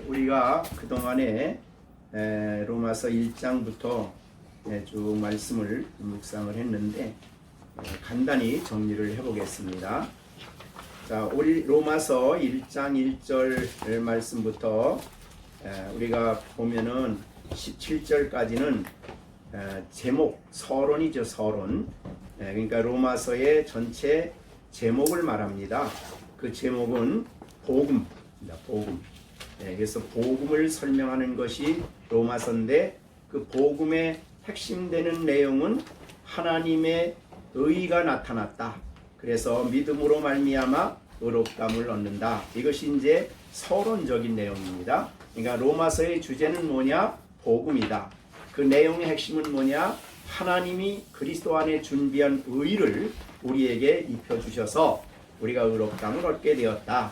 우리가 그동안에 로마서 1장부터 쭉 말씀을 묵상을 했는데 간단히 정리를 해보겠습니다. 자, 우리 로마서 1장 1절 말씀부터 우리가 보면은 17절까지는 제목, 서론이죠, 서론. 그러니까 로마서의 전체 제목을 말합니다. 그 제목은 복음입니다. 복음. 그래서 복음을 설명하는 것이 로마서인데 그 복음의 핵심되는 내용은 하나님의 의가 나타났다. 그래서 믿음으로 말미암아 의롭다함을 얻는다. 이것이 이제 서론적인 내용입니다. 그러니까 로마서의 주제는 뭐냐? 복음이다. 그 내용의 핵심은 뭐냐? 하나님이 그리스도 안에 준비한 의를 우리에게 입혀주셔서 우리가 의롭다함을 얻게 되었다.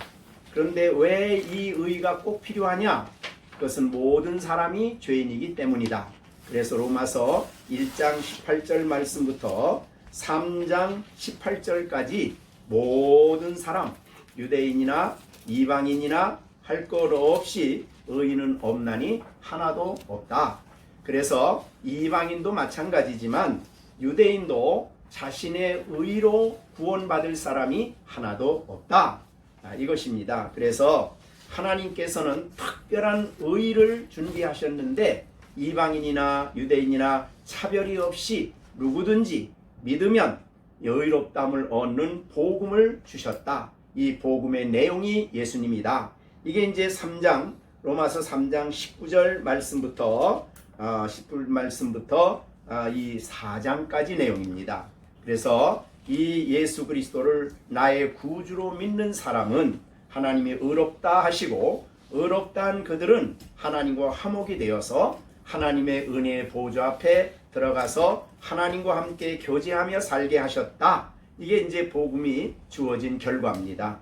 그런데 왜 이 의가 꼭 필요하냐? 그것은 모든 사람이 죄인이기 때문이다. 그래서 로마서 1장 18절 말씀부터 3장 18절까지 모든 사람, 유대인이나 이방인이나 할 것 없이 의인은 없나니 하나도 없다. 그래서 이방인도 마찬가지지만 유대인도 자신의 의로 구원받을 사람이 하나도 없다. 이것입니다. 그래서 하나님께서는 특별한 의를 준비하셨는데 이방인이나 유대인이나 차별이 없이 누구든지 믿으면 의롭다함을 얻는 복음을 주셨다. 이 복음의 내용이 예수님이다. 이게 이제 3장 로마서 3장 19절 말씀부터 10절 말씀부터 이 4장까지 내용입니다. 그래서 이 예수 그리스도를 나의 구주로 믿는 사람은 하나님이 의롭다 하시고 의롭다 한 그들은 하나님과 화목이 되어서 하나님의 은혜의 보좌 앞에 들어가서 하나님과 함께 교제하며 살게 하셨다. 이게 이제 복음이 주어진 결과입니다.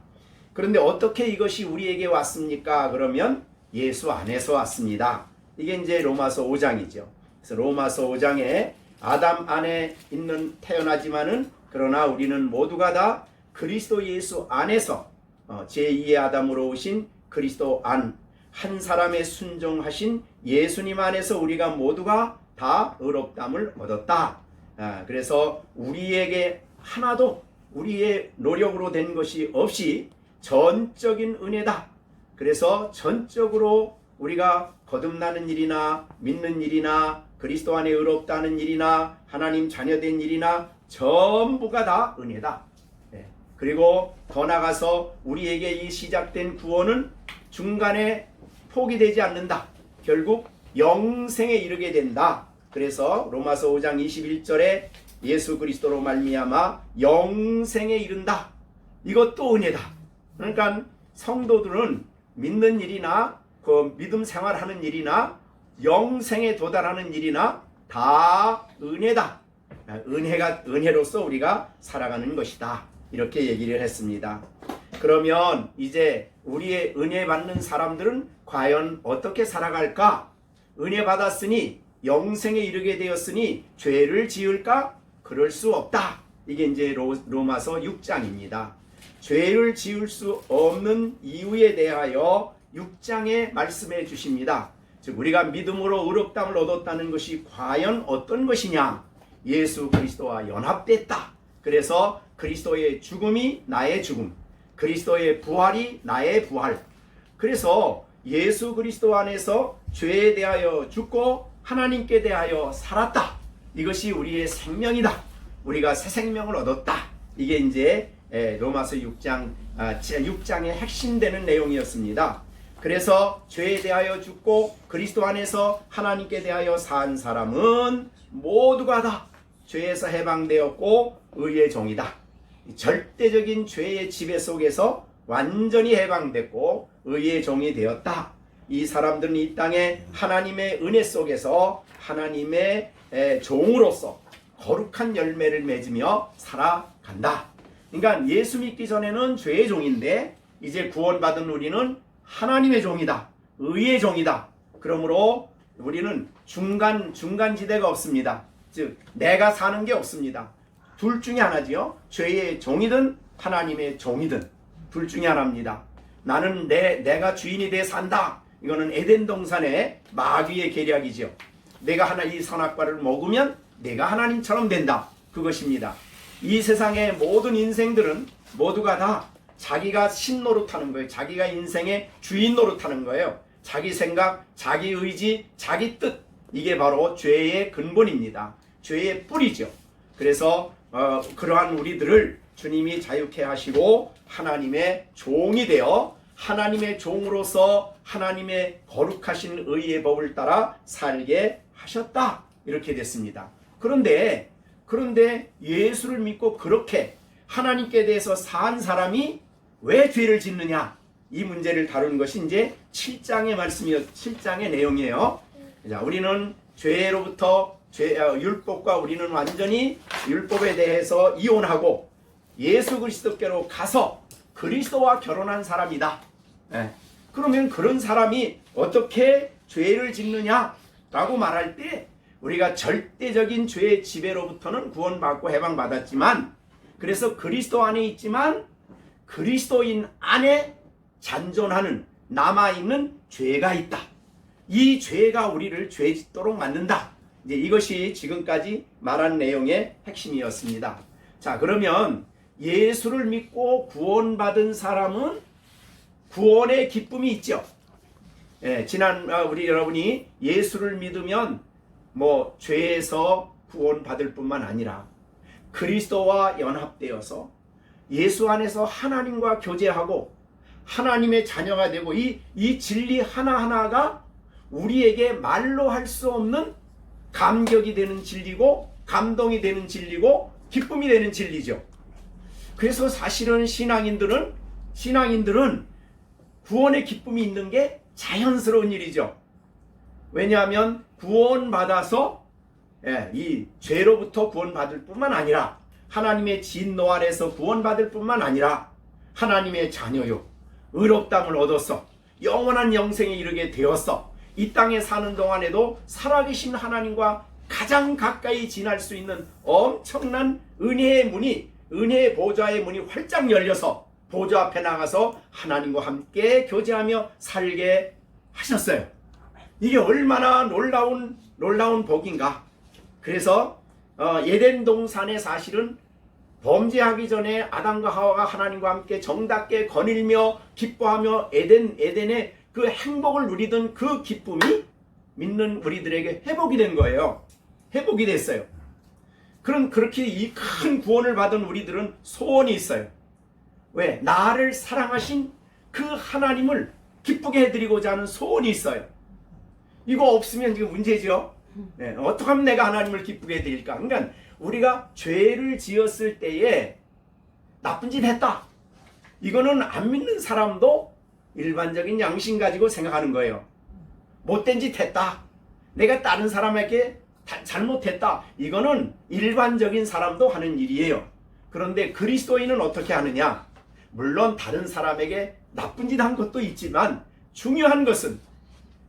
그런데 어떻게 이것이 우리에게 왔습니까? 그러면 예수 안에서 왔습니다. 이게 이제 로마서 5장이죠. 그래서 로마서 5장에 아담 안에 있는 태어나지만은 그러나 우리는 모두가 다 그리스도 예수 안에서 제2의 아담으로 오신 그리스도 안 한 사람의 순종하신 예수님 안에서 우리가 모두가 다 의롭다함을 얻었다. 그래서 우리에게 하나도 우리의 노력으로 된 것이 없이 전적인 은혜다. 그래서 전적으로 우리가 거듭나는 일이나 믿는 일이나 그리스도 안에 의롭다는 일이나 하나님 자녀된 일이나 전부가 다 은혜다. 그리고 더 나아가서 우리에게 이 시작된 구원은 중간에 포기되지 않는다. 결국 영생에 이르게 된다. 그래서 로마서 5장 21절에 예수 그리스도로 말미암아 영생에 이른다. 이것도 은혜다. 그러니까 성도들은 믿는 일이나 그 믿음 생활하는 일이나 영생에 도달하는 일이나 다 은혜다. 은혜로서 우리가 살아가는 것이다. 이렇게 얘기를 했습니다. 그러면 이제 우리의 은혜 받는 사람들은 과연 어떻게 살아갈까? 은혜 받았으니 영생에 이르게 되었으니 죄를 지을까? 그럴 수 없다. 이게 이제 로마서 6장입니다. 죄를 지을 수 없는 이유에 대하여 6장에 말씀해 주십니다. 즉 우리가 믿음으로 의롭다함을 얻었다는 것이 과연 어떤 것이냐? 예수 그리스도와 연합됐다. 그래서 그리스도의 죽음이 나의 죽음, 그리스도의 부활이 나의 부활. 그래서 예수 그리스도 안에서 죄에 대하여 죽고 하나님께 대하여 살았다. 이것이 우리의 생명이다. 우리가 새 생명을 얻었다. 이게 이제 로마서 6장의 핵심되는 내용이었습니다. 그래서 죄에 대하여 죽고 그리스도 안에서 하나님께 대하여 산 사람은 모두가 다 죄에서 해방되었고 의의 종이다. 절대적인 죄의 지배 속에서 완전히 해방됐고 의의 종이 되었다. 이 사람들은 이 땅에 하나님의 은혜 속에서 하나님의 종으로서 거룩한 열매를 맺으며 살아간다. 그러니까 예수 믿기 전에는 죄의 종인데 이제 구원받은 우리는 하나님의 종이다. 의의 종이다. 그러므로 우리는 중간지대가 없습니다. 즉 내가 사는 게 없습니다. 둘 중에 하나지요. 죄의 종이든 하나님의 종이든 둘 중에 하나입니다. 나는 내가 주인이 돼 산다. 이거는 에덴 동산의 마귀의 계략이죠. 내가 이 선악과를 먹으면 내가 하나님처럼 된다. 그것입니다. 이 세상의 모든 인생들은 모두가 다 자기가 신 노릇하는 거예요. 자기가 인생의 주인 노릇하는 거예요. 자기 생각, 자기 의지, 자기 뜻. 이게 바로 죄의 근본입니다. 죄의 뿌리죠. 그래서 그러한 우리들을 주님이 자유케 하시고 하나님의 종이 되어 하나님의 종으로서 하나님의 거룩하신 의의 법을 따라 살게 하셨다. 이렇게 됐습니다. 그런데 예수를 믿고 그렇게 하나님께 대해서 산 사람이 왜 죄를 짓느냐? 이 문제를 다루는 것이 이제 7장의 말씀이요, 7장의 내용이에요. 자, 우리는 죄로부터 율법과 우리는 완전히 율법에 대해서 이혼하고 예수 그리스도께로 가서 그리스도와 결혼한 사람이다. 그러면 그런 사람이 어떻게 죄를 짓느냐라고 말할 때 우리가 절대적인 죄의 지배로부터는 구원받고 해방받았지만, 그래서 그리스도 안에 있지만 그리스도인 안에 잔존하는 남아있는 죄가 있다. 이 죄가 우리를 죄 짓도록 만든다. 이제 이것이 지금까지 말한 내용의 핵심이었습니다. 자, 그러면 예수를 믿고 구원받은 사람은 구원의 기쁨이 있죠. 우리 여러분이 예수를 믿으면 죄에서 구원받을 뿐만 아니라 그리스도와 연합되어서 예수 안에서 하나님과 교제하고 하나님의 자녀가 되고 이 진리 하나하나가 우리에게 말로 할 수 없는 감격이 되는 진리고 감동이 되는 진리고 기쁨이 되는 진리죠. 그래서 사실은 신앙인들은 구원의 기쁨이 있는 게 자연스러운 일이죠. 왜냐하면 구원받아서 이 죄로부터 구원받을 뿐만 아니라 하나님의 진노 아래서 구원받을 뿐만 아니라 하나님의 자녀요, 의롭다함을 얻었어, 영원한 영생에 이르게 되었어. 이 땅에 사는 동안에도 살아계신 하나님과 가장 가까이 지날 수 있는 엄청난 은혜의 문이, 은혜의 보좌의 문이 활짝 열려서 보좌 앞에 나가서 하나님과 함께 교제하며 살게 하셨어요. 이게 얼마나 놀라운 복인가. 그래서 에덴 동산에 사실은 범죄하기 전에 아담과 하와가 하나님과 함께 정답게 거닐며 기뻐하며 에덴의 그 행복을 누리던 그 기쁨이 믿는 우리들에게 회복이 된 거예요. 회복이 됐어요. 그렇게 이 큰 구원을 받은 우리들은 소원이 있어요. 왜? 나를 사랑하신 그 하나님을 기쁘게 해드리고자 하는 소원이 있어요. 이거 없으면 지금 문제죠. 어떻게 하면 내가 하나님을 기쁘게 해드릴까? 그러니까 우리가 죄를 지었을 때에 나쁜 짓 했다. 이거는 안 믿는 사람도 일반적인 양심 가지고 생각하는 거예요. 못된 짓 했다. 내가 다른 사람에게 잘못했다. 이거는 일반적인 사람도 하는 일이에요. 그런데 그리스도인은 어떻게 하느냐? 물론 다른 사람에게 나쁜 짓 한 것도 있지만 중요한 것은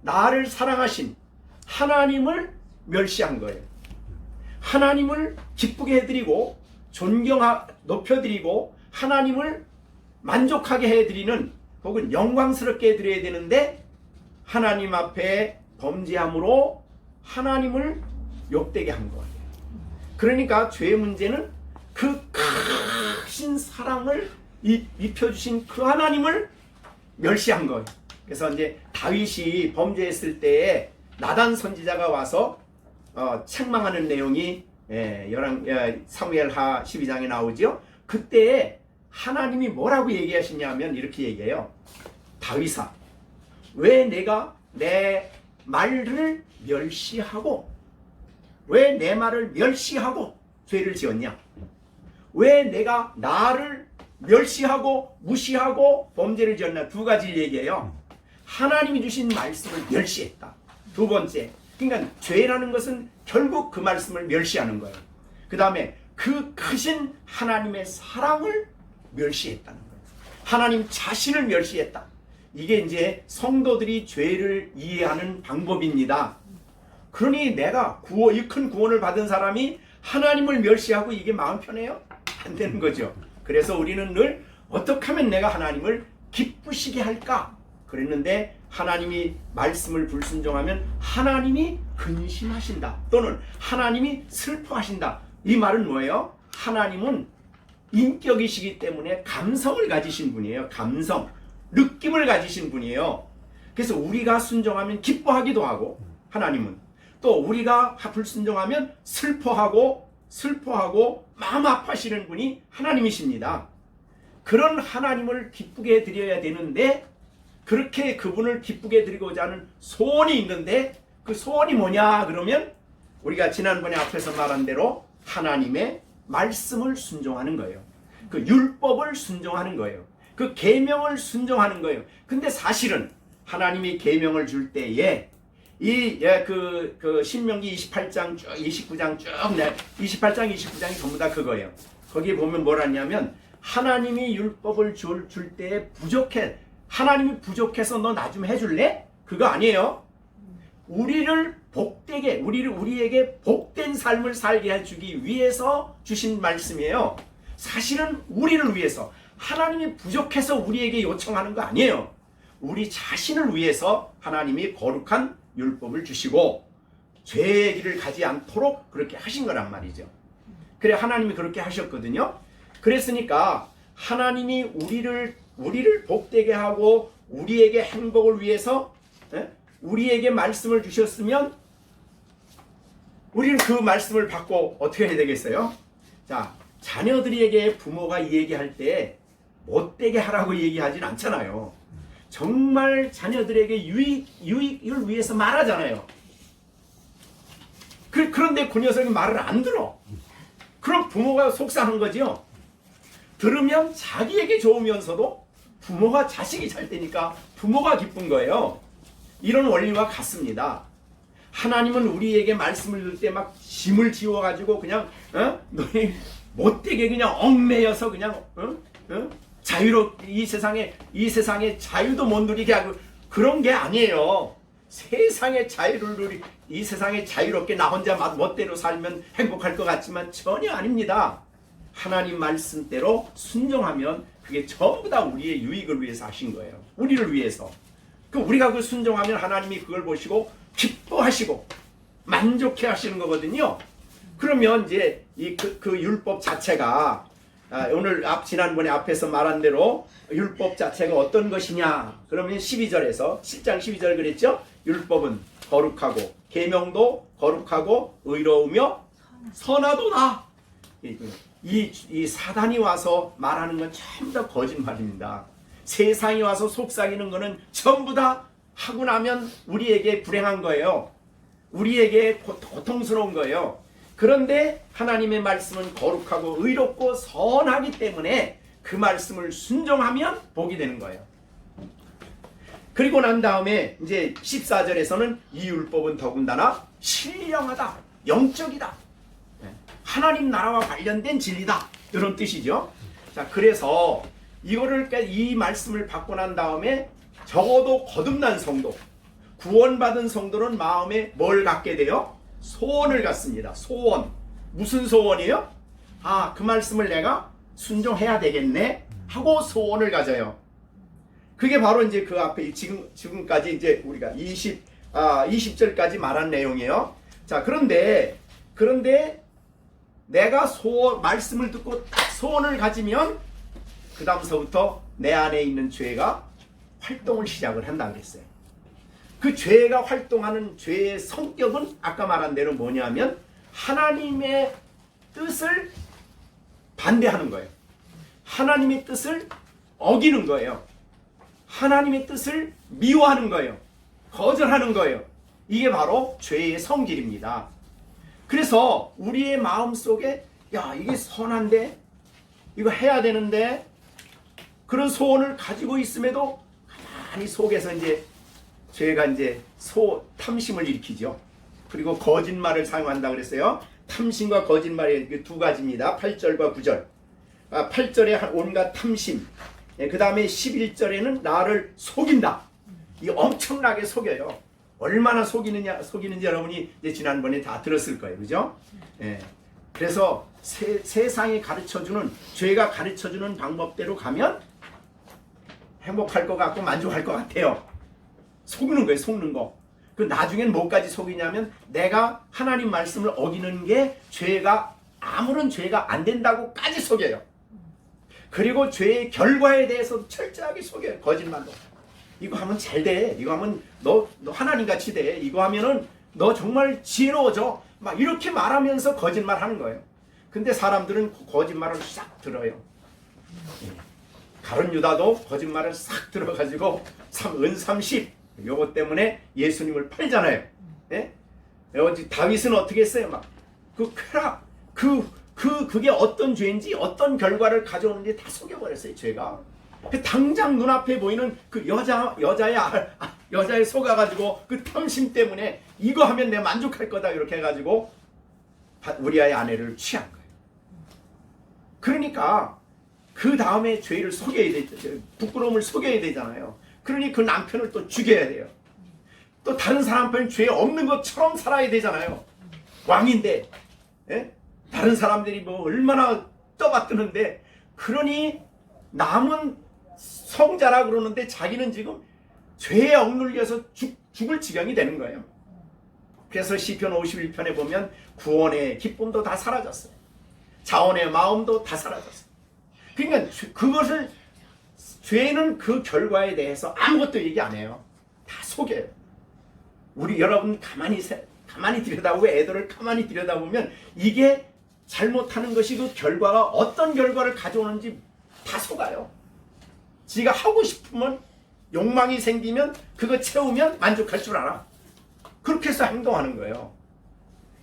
나를 사랑하신 하나님을 멸시한 거예요. 하나님을 기쁘게 해드리고 높여드리고 하나님을 만족하게 해드리는 혹은 영광스럽게 해드려야 되는데 하나님 앞에 범죄함으로 하나님을 욕되게 한 거예요. 그러니까 죄의 문제는 그 크신 사랑을 입혀주신 그 하나님을 멸시한 거예요. 그래서 이제 다윗이 범죄했을 때에 나단 선지자가 와서 책망하는 내용이 사무엘하 12장에 나오죠. 그때 하나님이 뭐라고 얘기하시냐면 이렇게 얘기해요. 다윗아, 왜 내가 내 말을 멸시하고 왜 내 말을 멸시하고 죄를 지었냐? 왜 내가 나를 멸시하고 무시하고 범죄를 지었나? 두 가지를 얘기해요. 하나님이 주신 말씀을 멸시했다. 두 번째, 그러니까 죄라는 것은 결국 그 말씀을 멸시하는 거예요. 그 다음에 그 크신 하나님의 사랑을 멸시했다는 거예요. 하나님 자신을 멸시했다. 이게 이제 성도들이 죄를 이해하는 방법입니다. 그러니 내가 이 큰 구원을 받은 사람이 하나님을 멸시하고 이게 마음 편해요? 안 되는 거죠. 그래서 우리는 늘 어떻게 하면 내가 하나님을 기쁘시게 할까? 그랬는데 하나님이 말씀을 불순종하면 하나님이 근심하신다. 또는 하나님이 슬퍼하신다. 이 말은 뭐예요? 하나님은 인격이시기 때문에 감성을 가지신 분이에요. 감성, 느낌을 가지신 분이에요. 그래서 우리가 순종하면 기뻐하기도 하고, 하나님은 또 우리가 불순종하면 슬퍼하고 마음 아파하시는 분이 하나님이십니다. 그런 하나님을 기쁘게 드려야 되는데, 그렇게 그분을 기쁘게 드리고자 하는 소원이 있는데, 그 소원이 뭐냐 그러면 우리가 지난번에 앞에서 말한 대로 하나님의 말씀을 순종하는 거예요. 그 율법을 순종하는 거예요. 그 계명을 순종하는 거예요. 근데 사실은 하나님이 계명을 줄 때에 그 신명기 28장 쭉 29장 쭉 28장 29장이 전부 다 그거예요. 거기 보면 뭐라냐면 하나님이 율법을 줄 때에 하나님이 부족해서 너 나 좀 해줄래? 그거 아니에요. 우리를 복되게 우리에게 복된 삶을 살게 해주기 위해서 주신 말씀이에요. 사실은 우리를 위해서, 하나님이 부족해서 우리에게 요청하는 거 아니에요. 우리 자신을 위해서 하나님이 거룩한 율법을 주시고 죄의 길을 가지 않도록 그렇게 하신 거란 말이죠. 그래 하나님이 그렇게 하셨거든요. 그랬으니까 하나님이 우리를 복되게 하고 우리에게 행복을 위해서 우리에게 말씀을 주셨으면 우리는 그 말씀을 받고 어떻게 해야 되겠어요? 자, 자녀들에게 부모가 얘기할 때 못되게 하라고 얘기하진 않잖아요. 정말 자녀들에게 유익을 위해서 말하잖아요. 그런데 그 녀석이 말을 안 들어. 그럼 부모가 속상한 거죠. 들으면 자기에게 좋으면서도 부모가 자식이 잘 되니까 부모가 기쁜 거예요. 이런 원리와 같습니다. 하나님은 우리에게 말씀을 들을 때 막 짐을 지워가지고 그냥 너희 못되게 그냥 얽매여서 그냥 이 세상에 자유도 못 누리게 하고 그런 게 아니에요. 세상의 자유를 이 세상에 자유롭게 나 혼자 멋대로 살면 행복할 것 같지만 전혀 아닙니다. 하나님 말씀대로 순종하면 그게 전부 다 우리의 유익을 위해서 하신 거예요. 우리를 위해서. 우리가 그 순종하면 하나님이 그걸 보시고 기뻐하시고 만족해 하시는 거거든요. 그러면 이제 그 율법 자체가 오늘 지난번에 앞에서 말한 대로 율법 자체가 어떤 것이냐 그러면 12절에서 7장 12절 그랬죠. 율법은 거룩하고 계명도 거룩하고 의로우며 선하도다. 이 사단이 와서 말하는 건 전부 다 거짓말입니다. 세상이 와서 속삭이는 거는 전부 다 하고 나면 우리에게 불행한 거예요. 우리에게 고통스러운 거예요. 그런데 하나님의 말씀은 거룩하고 의롭고 선하기 때문에 그 말씀을 순종하면 복이 되는 거예요. 그리고 난 다음에 이제 14절에서는 이 율법은 더군다나 신령하다, 영적이다, 하나님 나라와 관련된 진리다, 이런 뜻이죠. 자, 그래서 이 말씀을 받고 난 다음에 적어도 거듭난 성도, 구원받은 성도는 마음에 뭘 갖게 돼요? 소원을 갖습니다. 소원. 무슨 소원이에요? 그 말씀을 내가 순종해야 되겠네 하고 소원을 가져요. 그게 바로 이제 그 앞에 지금까지 이제 우리가 20절까지 말한 내용이에요. 자, 그런데 내가 말씀을 듣고 딱 소원을 가지면 그 다음서부터 내 안에 있는 죄가 활동을 시작을 한다 그랬어요. 그 죄가 활동하는 죄의 성격은 아까 말한 대로 뭐냐면 하나님의 뜻을 반대하는 거예요. 하나님의 뜻을 어기는 거예요. 하나님의 뜻을 미워하는 거예요. 거절하는 거예요. 이게 바로 죄의 성질입니다. 그래서 우리의 마음속에 이게 선한데 이거 해야 되는데 그런 소원을 가지고 있음에도 가만히 속에서 이제 죄가 이제 탐심을 일으키죠. 그리고 거짓말을 사용한다 그랬어요. 탐심과 거짓말이 두 가지입니다. 8절과 9절. 8절에 온갖 탐심. 그 다음에 11절에는 나를 속인다. 이 엄청나게 속여요. 얼마나 속이는지 여러분이 이제 지난번에 다 들었을 거예요. 그죠? 그래서 세상이 가르쳐주는, 죄가 가르쳐주는 방법대로 가면 행복할 것 같고 만족할 것 같아요. 속는 거예요, 속는 거. 그 나중엔 뭐까지 속이냐면 내가 하나님 말씀을 어기는 게 죄가 아무런 죄가 안 된다고까지 속여요. 그리고 죄의 결과에 대해서 철저하게 속여요. 거짓말로. 이거 하면 잘 돼. 이거 하면 너 하나님같이 돼. 이거 하면은 너 정말 지혜로워져. 막 이렇게 말하면서 거짓말 하는 거예요. 근데 사람들은 거짓말을 싹 들어요. 가룟 유다도 거짓말을 싹 들어가지고 은 30 요거 때문에 예수님을 팔잖아요. 예? 다윗은 어떻게 했어요? 막 그 쾌락 그게 어떤 죄인지 어떤 결과를 가져오는지 다 속여버렸어요. 죄가. 당장 눈앞에 보이는 그 여자에 속아가지고 그 탐심 때문에 이거 하면 내가 만족할 거다 이렇게 해가지고 우리아의 아내를 취한 거예요. 그러니까 그 다음에 죄를 속여야 되죠. 부끄러움을 속여야 되잖아요. 그러니 그 남편을 또 죽여야 돼요. 또 다른 사람 편 죄 없는 것처럼 살아야 되잖아요. 왕인데, 예? 다른 사람들이 뭐 얼마나 떠받드는데, 그러니 남은 성자라 그러는데 자기는 지금 죄에 억눌려서 죽을 지경이 되는 거예요. 그래서 시편 51편에 보면 구원의 기쁨도 다 사라졌어요. 자원의 마음도 다 사라졌어요. 그러니까 그것을 죄는 그 결과에 대해서 아무것도 얘기 안 해요. 다 속여요. 우리 여러분 가만히 들여다보고 애들을 가만히 들여다보면 이게 잘못하는 것이 그 결과가 어떤 결과를 가져오는지 다 속아요. 지가 하고 싶으면 욕망이 생기면 그거 채우면 만족할 줄 알아. 그렇게 해서 행동하는 거예요.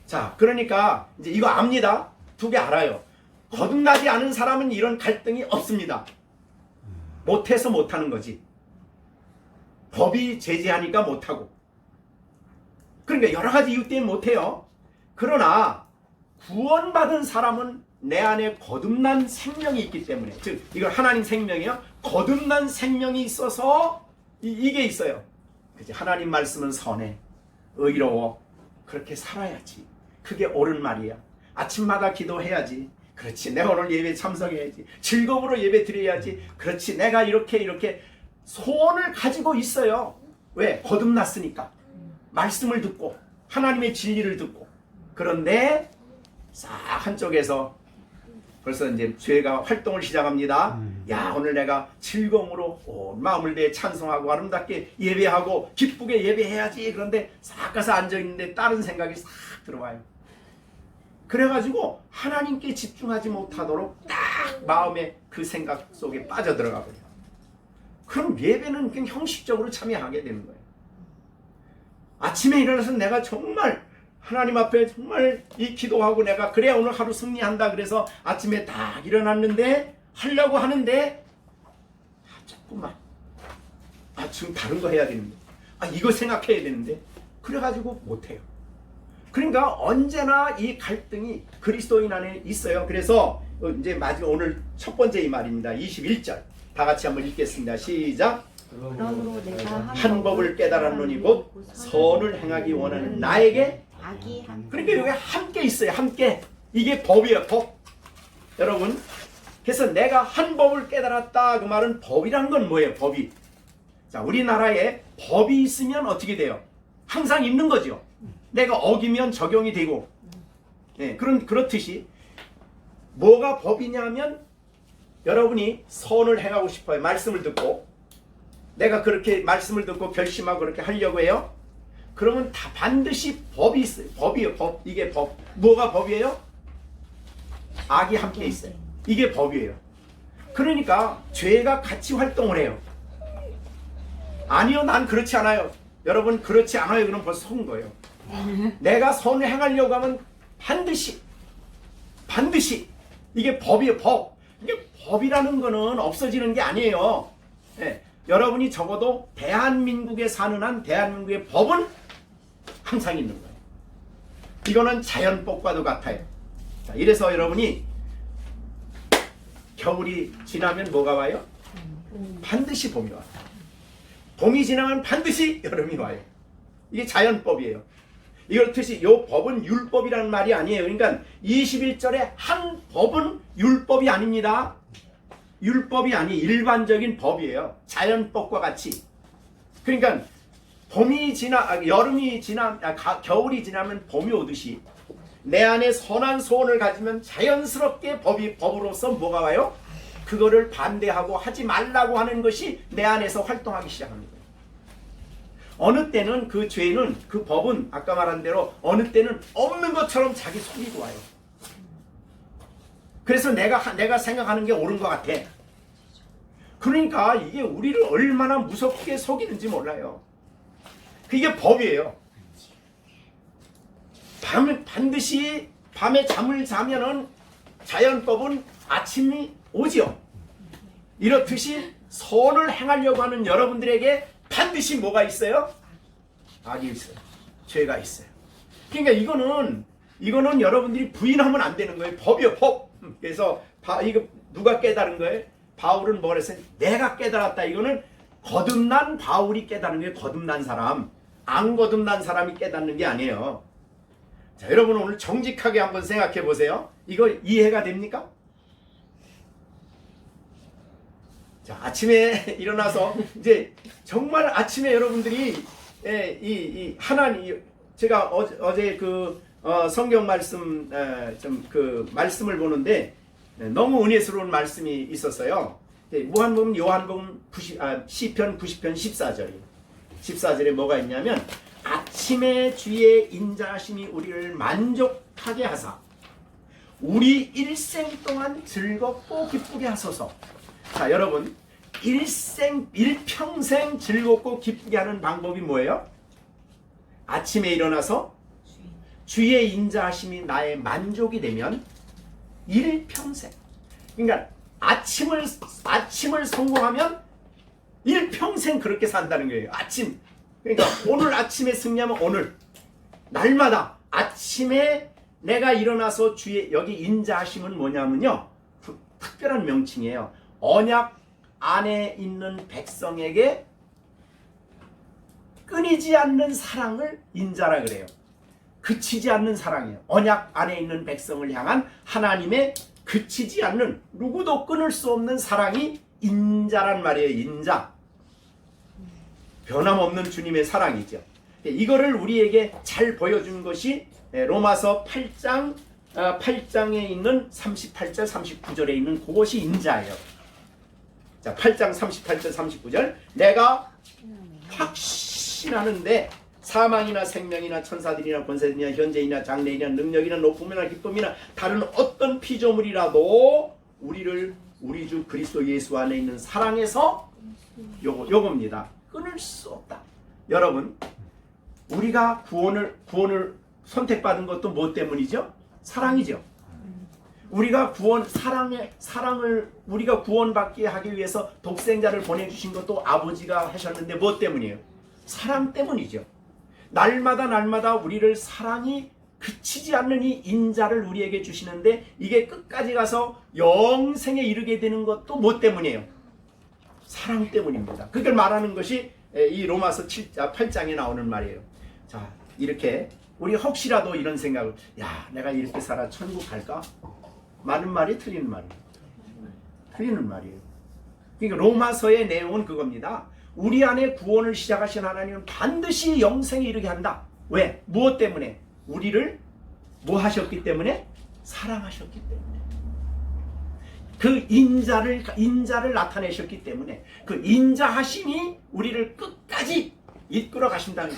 자, 그러니까 이제 이거 압니다. 두 개 알아요. 거듭나지 않은 사람은 이런 갈등이 없습니다. 못해서 못하는 거지. 법이 제재하니까 못하고. 그러니까 여러 가지 이유 때문에 못해요. 그러나 구원받은 사람은 내 안에 거듭난 생명이 있기 때문에, 즉 이걸 하나님 생명이요, 거듭난 생명이 있어서 이게 있어요. 그치? 하나님 말씀은 선해, 의로워. 그렇게 살아야지. 그게 옳은 말이야. 아침마다 기도해야지. 그렇지. 내가 오늘 예배 참석해야지. 즐거움으로 예배 드려야지. 그렇지. 내가 이렇게 소원을 가지고 있어요. 왜? 거듭났으니까. 말씀을 듣고 하나님의 진리를 듣고. 그런데 싹 한쪽에서 벌써 이제 죄가 활동을 시작합니다. 야, 오늘 내가 즐거움으로 온 마음을 내에 찬송하고 아름답게 예배하고 기쁘게 예배해야지. 그런데 싹 가서 앉아있는데 다른 생각이 싹 들어와요. 그래가지고 하나님께 집중하지 못하도록 딱 마음의 그 생각 속에 빠져들어가 버려요. 그럼 예배는 그냥 형식적으로 참여하게 되는 거예요. 아침에 일어나서 내가 정말 하나님 앞에 정말 이 기도하고 내가 그래 오늘 하루 승리한다 그래서 아침에 딱 일어났는데 하려고 하는데 자꾸만 지금 다른 거 해야 되는데 이거 생각해야 되는데 그래가지고 못해요. 그러니까 언제나 이 갈등이 그리스도인 안에 있어요. 그래서 이제 마지막 오늘 첫 번째 이 말입니다. 21절 다 같이 한번 읽겠습니다. 시작. 그러므로 내가 한 법을 깨달았노니 곧 선을 행하기 원하는 나에게. 그러니까 여기 함께 있어요. 함께. 이게 법이에요. 법. 여러분, 그래서 내가 한 법을 깨달았다. 그 말은 법이란 건 뭐예요? 법이. 자, 우리나라에 법이 있으면 어떻게 돼요? 항상 있는 거죠. 내가 어기면 적용이 되고. 네, 그렇듯이 뭐가 법이냐면 여러분이 선을 행하고 싶어요. 말씀을 듣고 내가 그렇게 말씀을 듣고 결심하고 그렇게 하려고 해요. 그러면 다 반드시 법이 있어요. 법이에요. 법. 이게 법. 뭐가 법이에요? 악이 함께 있어요. 이게 법이에요. 그러니까 죄가 같이 활동을 해요. 아니요, 난 그렇지 않아요. 여러분 그렇지 않아요. 그럼 벌써 속은 거예요. 내가 선을 행하려고 하면 반드시 이게 법이에요. 법. 이게 법이라는 거는 없어지는 게 아니에요. 네. 여러분이 적어도 대한민국에 사는 한 대한민국의 법은 항상 있는 거예요. 이거는 자연법과도 같아요. 자, 이래서 여러분이 겨울이 지나면 뭐가 와요? 반드시 봄이 와요. 봄이 지나면 반드시 여름이 와요. 이게 자연법이에요. 이렇듯이 이 법은 율법이라는 말이 아니에요. 그러니까 21절에 한 법은 율법이 아닙니다. 율법이 아닌 일반적인 법이에요. 자연법과 같이. 그러니까 겨울이 지나면 봄이 오듯이 내 안에 선한 소원을 가지면 자연스럽게 법으로서 뭐가 와요? 그거를 반대하고 하지 말라고 하는 것이 내 안에서 활동하기 시작합니다. 어느 때는 그 죄는, 그 법은 아까 말한 대로 어느 때는 없는 것처럼 자기 속이고 와요. 그래서 내가 생각하는 게 옳은 것 같아. 그러니까 이게 우리를 얼마나 무섭게 속이는지 몰라요. 그게 법이에요. 반드시 밤에 잠을 자면은 자연법은 아침이 오지요. 이렇듯이 선을 행하려고 하는 여러분들에게 반드시 뭐가 있어요? 악이 있어요. 죄가 있어요. 그러니까 이거는 여러분들이 부인하면 안 되는 거예요. 법이요, 법. 그래서 이거 누가 깨달은 거예요? 바울은 뭐라 했어요? 내가 깨달았다. 이거는 거듭난 바울이 깨달은 게 거듭난 사람, 안 거듭난 사람이 깨닫는 게 아니에요. 자, 여러분 오늘 정직하게 한번 생각해 보세요. 이거 이해가 됩니까? 자, 아침에 일어나서 이제 정말 아침에 여러분들이 하나님, 제가 어제 성경 말씀 말씀을 보는데 너무 은혜스러운 말씀이 있었어요. 요한복음 시편 90편 14절에 뭐가 있냐면 아침에 주의 인자하심이 우리를 만족하게 하사 우리 일생 동안 즐겁고 기쁘게 하소서. 자, 여러분 일평생 즐겁고 기쁘게 하는 방법이 뭐예요? 아침에 일어나서 주의 인자하심이 나의 만족이 되면 일평생, 그러니까 아침을 성공하면 일평생 그렇게 산다는 거예요. 아침, 그러니까 오늘 아침에 승리하면 오늘 날마다 아침에 내가 일어나서 주의, 여기 인자하심은 뭐냐면요, 특별한 명칭이에요. 언약 안에 있는 백성에게 끊이지 않는 사랑을 인자라 그래요. 그치지 않는 사랑이에요. 언약 안에 있는 백성을 향한 하나님의 그치지 않는, 누구도 끊을 수 없는 사랑이 인자란 말이에요. 인자. 변함없는 주님의 사랑이죠. 이거를 우리에게 잘 보여준 것이 로마서 8장에 있는 38절 39절에 있는 그것이 인자예요. 자, 8장 38절 39절, 내가 확신하는데 사망이나 생명이나 천사들이나 권세들이나 현재이나 장래이나 능력이나 높음이나 기쁨이나 다른 어떤 피조물이라도 우리를 우리 주 그리스도 예수 안에 있는 사랑에서 요겁니다. 끊을 수 없다. 여러분, 우리가 구원을 선택받은 것도 뭐 때문이죠? 사랑이죠. 우리가 우리가 구원받게 하기 위해서 독생자를 보내주신 것도 아버지가 하셨는데 뭐 때문이에요? 사랑 때문이죠. 날마다 우리를 사랑이 그치지 않는 이 인자를 우리에게 주시는데, 이게 끝까지 가서 영생에 이르게 되는 것도 뭐 때문이에요? 사랑 때문입니다. 그걸 말하는 것이 이 로마서 8장에 나오는 말이에요. 자, 이렇게 우리 혹시라도 이런 생각을, 야, 내가 이렇게 살아 천국 갈까? 많은 말이 틀리는 말이에요. 틀리는 말이에요. 그러니까 로마서의 내용은 그겁니다. 우리 안에 구원을 시작하신 하나님은 반드시 영생에 이르게 한다. 왜? 무엇 때문에? 우리를 뭐 하셨기 때문에? 사랑하셨기 때문에. 그 인자를 나타내셨기 때문에, 그 인자하심이 우리를 끝까지 이끌어 가신다는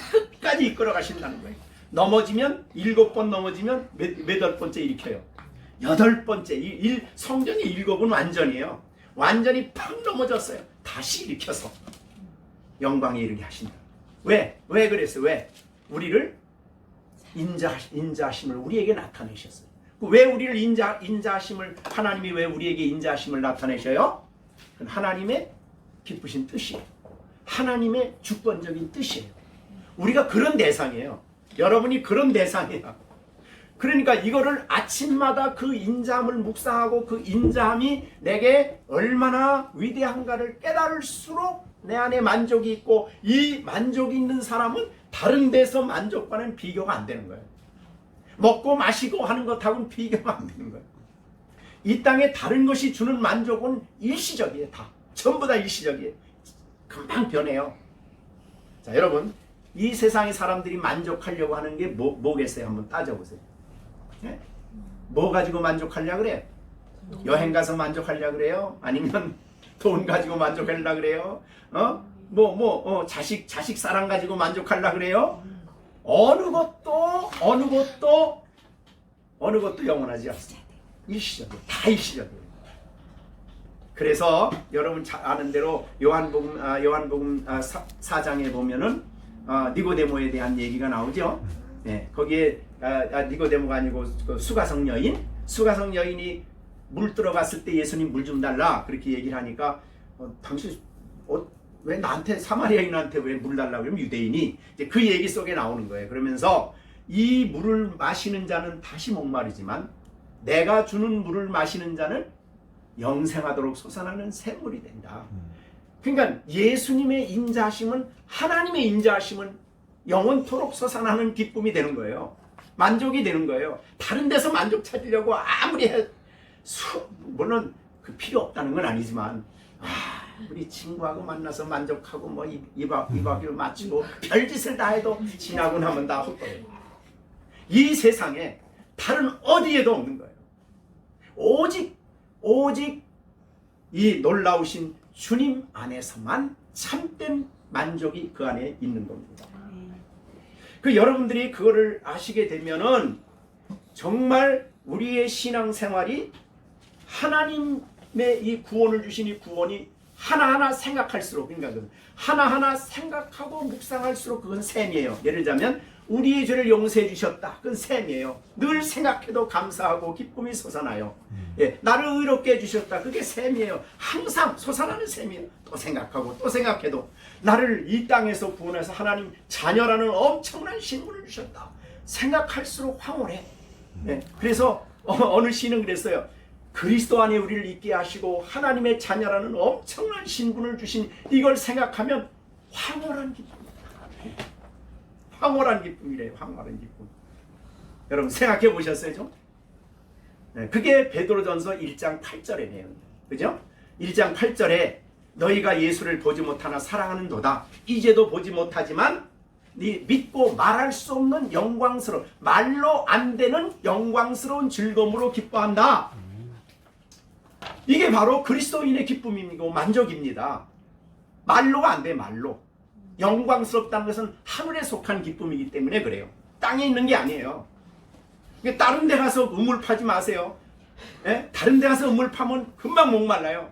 거예요. 넘어지면 7번 넘어지면 몇 번째 일으켜요? 8번째. 성전이 7은 완전이에요. 완전히 팍 넘어졌어요. 다시 일으켜서 영광에 이르게 하신다. 왜 그랬어요? 왜? 우리를 인자하심을 우리에게 나타내셨어요. 왜 우리를 하나님이 왜 우리에게 인자하심을 나타내셔요? 그건 하나님의 기쁘신 뜻이에요. 하나님의 주권적인 뜻이에요. 우리가 그런 대상이에요. 여러분이 그런 대상이에요. 그러니까 이거를 아침마다 그 인자함을 묵상하고 그 인자함이 내게 얼마나 위대한가를 깨달을수록 내 안에 만족이 있고, 이 만족이 있는 사람은 다른 데서 만족과는 비교가 안 되는 거예요. 먹고 마시고 하는 것하고는 비교가 안 되는 거예요. 이 땅에 다른 것이 주는 만족은 일시적이에요. 다 전부 다 일시적이에요. 금방 변해요. 자, 여러분, 이 세상의 사람들이 만족하려고 하는 게 뭐겠어요? 한번 따져보세요. 네? 뭐 가지고 만족하려고 그래요? 여행 가서 만족하려고 그래요? 아니면 돈 가지고 만족하려고 그래요? 자식 사랑 가지고 만족하려고 그래요? 어느 것도 영원하지 않습니다. 일시적이에요. 다 일시적이에요. 그래서 여러분 잘 아는 대로 요한복음 4장에 보면은 니고데모에 대한 얘기가 나오죠. 네, 거기에 니고데모가 아니고 그 수가성 여인이 물 들어갔을 때 예수님 물 좀 달라 그렇게 얘기를 하니까 당신 왜 나한테 사마리아인한테 왜 물 달라고 그러면 유대인이 이제 그 얘기 속에 나오는 거예요. 그러면서 이 물을 마시는 자는 다시 목마르지만 내가 주는 물을 마시는 자는 영생하도록 솟아나는 샘물이 된다. 그러니까 예수님의 인자하심은 하나님의 인자하심은 영원토록 솟아나는 기쁨이 되는 거예요. 만족이 되는 거예요. 다른 데서 만족 찾으려고 아무리 물론 그 필요 없다는 건 아니지만 우리 친구하고 만나서 만족하고 뭐 2박 2일 마치고 별짓을 다 해도 지나고 나면 다 헛거예요. 이 세상에 다른 어디에도 없는 거예요. 오직 이 놀라우신 주님 안에서만 참된 만족이 그 안에 있는 겁니다. 그 여러분들이 그거를 아시게 되면은 정말 우리의 신앙생활이 하나님의 이 구원을 주신 이 구원이 하나하나 생각할수록, 그러니까 하나하나 생각하고 묵상할수록 그건 셈이에요. 예를 들자면 우리의 죄를 용서해 주셨다. 그건 셈이에요. 늘 생각해도 감사하고 기쁨이 솟아나요. 예, 나를 의롭게 해주셨다. 그게 셈이에요. 항상 솟아나는 셈이에요. 또 생각하고 또 생각해도 나를 이 땅에서 구원해서 하나님 자녀라는 엄청난 신분을 주셨다. 생각할수록 황홀해. 예, 그래서 어느 시인은 그랬어요. 그리스도 안에 우리를 있게 하시고 하나님의 자녀라는 엄청난 신분을 주신 이걸 생각하면 황홀한 기쁨이다. 황홀한 기쁨이래요. 황홀한 기쁨. 여러분 생각해 보셨어요? 좀? 네, 그게 베드로전서 1장 8절의 내용이에요. 그죠? 1장 8절에 너희가 예수를 보지 못하나 사랑하는도다. 이제도 보지 못하지만 네 믿고 말할 수 없는 영광스러운, 말로 안 되는 영광스러운 즐거움으로 기뻐한다. 이게 바로 그리스도인의 기쁨이고 만족입니다. 말로가 안 돼. 말로. 영광스럽다는 것은 하늘에 속한 기쁨이기 때문에 그래요. 땅에 있는 게 아니에요. 다른 데 가서 우물 파지 마세요. 예? 다른 데 가서 우물 파면 금방 목말라요.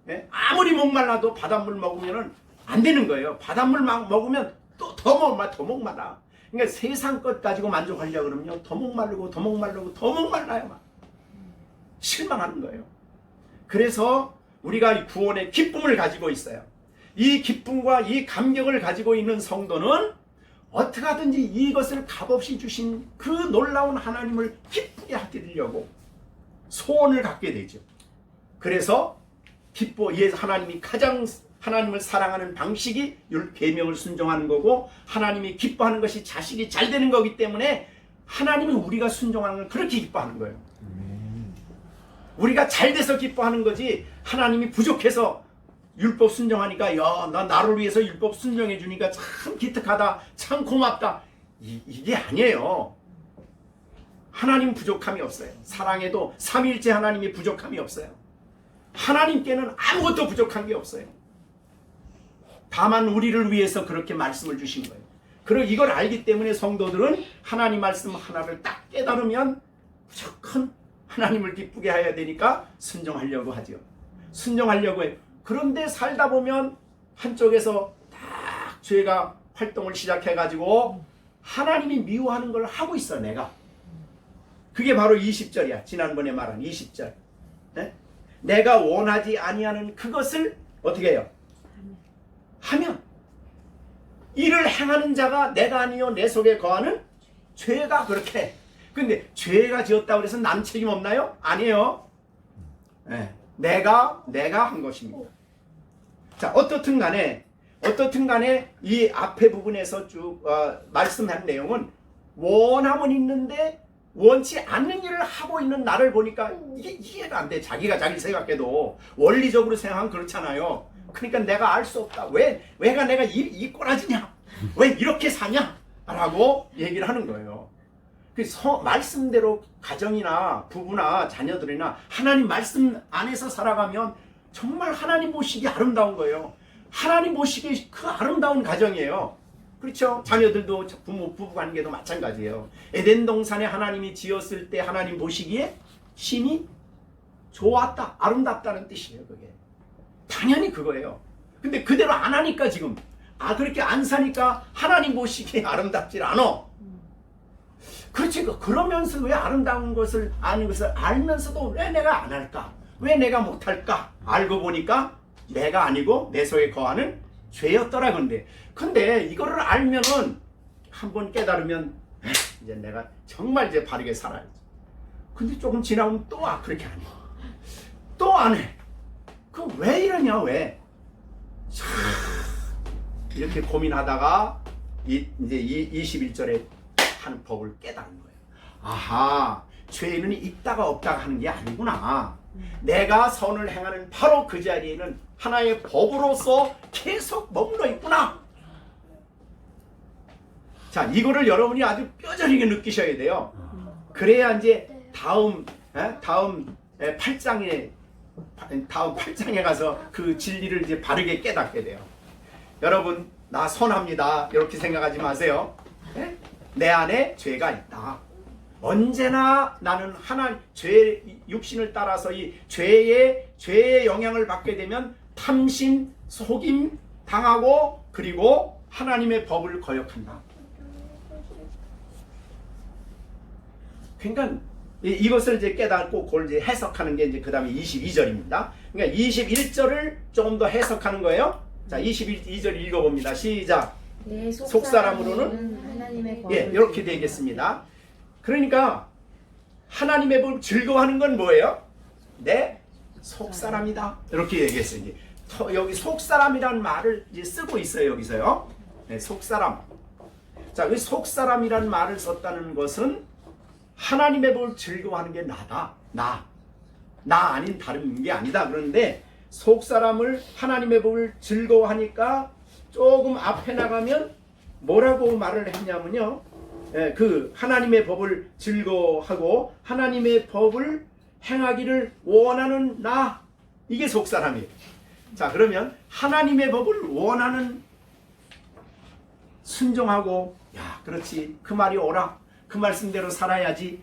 예? 아무리 목말라도 바닷물 먹으면 안 되는 거예요. 바닷물 막 먹으면 또 더 목말라. 그러니까 세상 것 가지고 만족하려고 그러면요. 더 목말라요. 막. 실망하는 거예요. 그래서 우리가 구원의 기쁨을 가지고 있어요. 이 기쁨과 이 감격을 가지고 있는 성도는 어떻게 하든지 이것을 값없이 주신 그 놀라운 하나님을 기쁘게 하려고 소원을 갖게 되죠. 그래서 하나님이 가장 하나님을 사랑하는 방식이 계명을 순종하는 거고 하나님이 기뻐하는 것이 자식이 잘 되는 거기 때문에 하나님은 우리가 순종하는 걸 그렇게 기뻐하는 거예요. 우리가 잘 돼서 기뻐하는 거지 하나님이 부족해서 율법 순종하니까 나 나를 위해서 율법 순종해 주니까 참 기특하다, 참 고맙다, 이게 아니에요. 하나님 부족함이 없어요. 사랑해도 삼위일체 하나님이 부족함이 없어요. 하나님께는 아무것도 부족한 게 없어요. 다만 우리를 위해서 그렇게 말씀을 주신 거예요. 그리고 이걸 알기 때문에 성도들은 하나님 말씀 하나를 딱 깨달으면 무조건 하나님을 기쁘게 해야 되니까 순종하려고 하죠. 순종하려고 해요. 그런데 살다 보면 한쪽에서 딱 죄가 활동을 시작해가지고 하나님이 미워하는 걸 하고 있어. 내가. 그게 바로 20절이야. 지난번에 말한 20절. 네? 내가 원하지 아니하는 그것을 어떻게 해요? 하면 이를 행하는 자가 내가 아니요 내 속에 거하는 죄가 그렇게 해. 근데 죄가 지었다고 해서 남 책임 없나요? 아니에요. 네. 내가 한 것입니다. 자, 어떻든 간에 이 앞에 부분에서 쭉 말씀한 내용은 원함은 있는데 원치 않는 일을 하고 있는 나를 보니까 이게 이해가 안 돼. 자기가 자기 생각해도 원리적으로 생각하면 그렇잖아요. 그러니까 내가 알 수 없다. 왜가 내가 이 꼬라지냐? 왜 이렇게 사냐? 라고 얘기를 하는 거예요. 그 말씀대로 가정이나 부부나 자녀들이나 하나님 말씀 안에서 살아가면 정말 하나님 보시기 아름다운 거예요. 하나님 보시기 그 아름다운 가정이에요. 그렇죠? 자녀들도 부부 관계도 마찬가지예요. 에덴 동산에 하나님이 지었을 때 하나님 보시기에 심히 좋았다, 아름답다는 뜻이에요. 그게 당연히 그거예요. 근데 그대로 안 하니까 지금 그렇게 안 사니까 하나님 보시기에 아름답질 않아. 그렇지. 그러면서 왜 아름다운 것을 아는 것을 알면서도 왜 내가 안 할까? 왜 내가 못 할까? 알고 보니까 내가 아니고 내 속에 거하는 죄였더라. 근데 이거를 알면은 한번 깨달으면 이제 내가 정말 이제 바르게 살아야지. 근데 조금 지나면 또 그렇게 안 해. 또 안 해. 그 왜 이러냐 왜? 이렇게 고민하다가 이제 21절에 한 법을 깨달은 거예요. 아하, 죄는 있다가 없다가 하는 게 아니구나. 내가 선을 행하는 바로 그 자리에는 하나의 법으로서 계속 머물러 있구나. 자, 이거를 여러분이 아주 뼈저리게 느끼셔야 돼요. 그래야 이제 다음 8장에 가서 그 진리를 이제 바르게 깨닫게 돼요. 여러분, 나 선합니다. 이렇게 생각하지 마세요. 네? 내 안에 죄가 있다. 언제나 나는 죄 육신을 따라서 이 죄의 영향을 받게 되면 탐심, 속임 당하고 그리고 하나님의 법을 거역한다. 그러니까 이것을 이제 깨닫고 그걸 이제 해석하는 게 이제 그다음에 22절입니다. 그러니까 21절을 조금 더 해석하는 거예요. 자, 22절 읽어봅니다. 시작. 속사람으로는 하나님의 법을 이렇게 되겠습니다. 그러니까 하나님의 법을 즐거워하는 건 뭐예요? 내 속사람이다. 이렇게 얘기했어요. 이제 여기 속사람이라는 말을 이제 쓰고 있어요. 여기서요. 네, 속사람. 자, 그 속사람이라는 말을 썼다는 것은 하나님의 법을 즐거워하는 게 나다. 나 아닌 다른 게 아니다. 그런데 속사람을 하나님의 법을 즐거워하니까 조금 앞에 나가면 뭐라고 말을 했냐면요. 그 하나님의 법을 즐거워하고 하나님의 법을 행하기를 원하는 나. 이게 속사람이에요. 자, 그러면 하나님의 법을 원하는 순종하고 그렇지. 그 말이 옳아. 그 말씀대로 살아야지.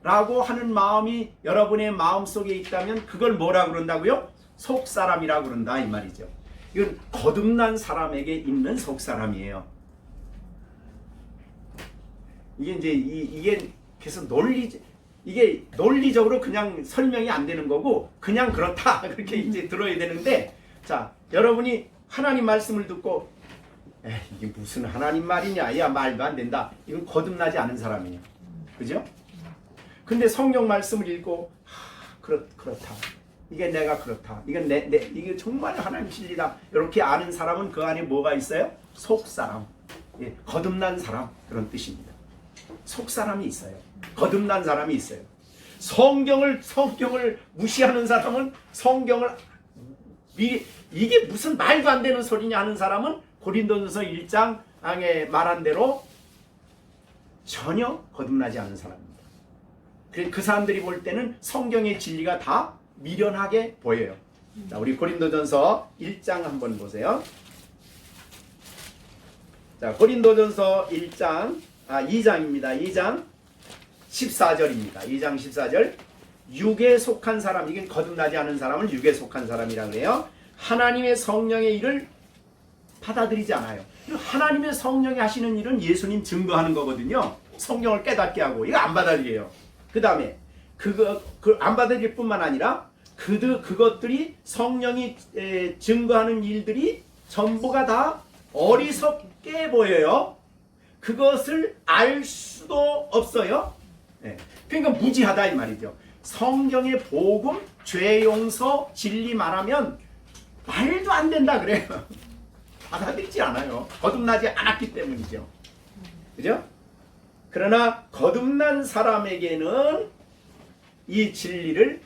라고 하는 마음이 여러분의 마음속에 있다면 그걸 뭐라 그런다고요? 속사람이라 그런다 이 말이죠. 이건 거듭난 사람에게 있는 속사람이에요. 이게 이제 이게 계속 이게 논리적으로 그냥 설명이 안 되는 거고 그냥 그렇다 그렇게 이제 들어야 되는데, 자, 여러분이 하나님 말씀을 듣고 이게 무슨 하나님 말이냐, 야 말도 안 된다. 이건 거듭나지 않은 사람이에요. 그죠? 근데 성경 말씀을 읽고 그렇다. 이게 내가 그렇다. 이게 정말 하나님 진리다. 이렇게 아는 사람은 그 안에 뭐가 있어요? 속사람. 거듭난 사람. 그런 뜻입니다. 속사람이 있어요. 거듭난 사람이 있어요. 성경을 무시하는 사람은 이게 무슨 말도 안 되는 소리냐 하는 사람은 고린도전서 1장에 말한 대로 전혀 거듭나지 않은 사람입니다. 그 사람들이 볼 때는 성경의 진리가 다 미련하게 보여요. 자, 우리 고린도전서 1장 한번 보세요. 자, 고린도전서 2장입니다. 2장 14절입니다. 2장 14절. 육에 속한 사람, 이게 거듭나지 않은 사람을 육에 속한 사람이라고 해요. 하나님의 성령의 일을 받아들이지 않아요. 하나님의 성령이 하시는 일은 예수님 증거하는 거거든요. 성경을 깨닫게 하고 이거 안 받아들여요. 그 다음에 안 받아들일 뿐만 아니라 그것들이 성령이 증거하는 일들이 전부가 다 어리석게 보여요. 그것을 알 수도 없어요. 그러니까 무지하다 이 말이죠. 성경의 복음, 죄 용서, 진리 말하면 말도 안 된다 그래요. 받아들이지 않아요. 거듭나지 않았기 때문이죠. 그죠? 그러나 거듭난 사람에게는 이 진리를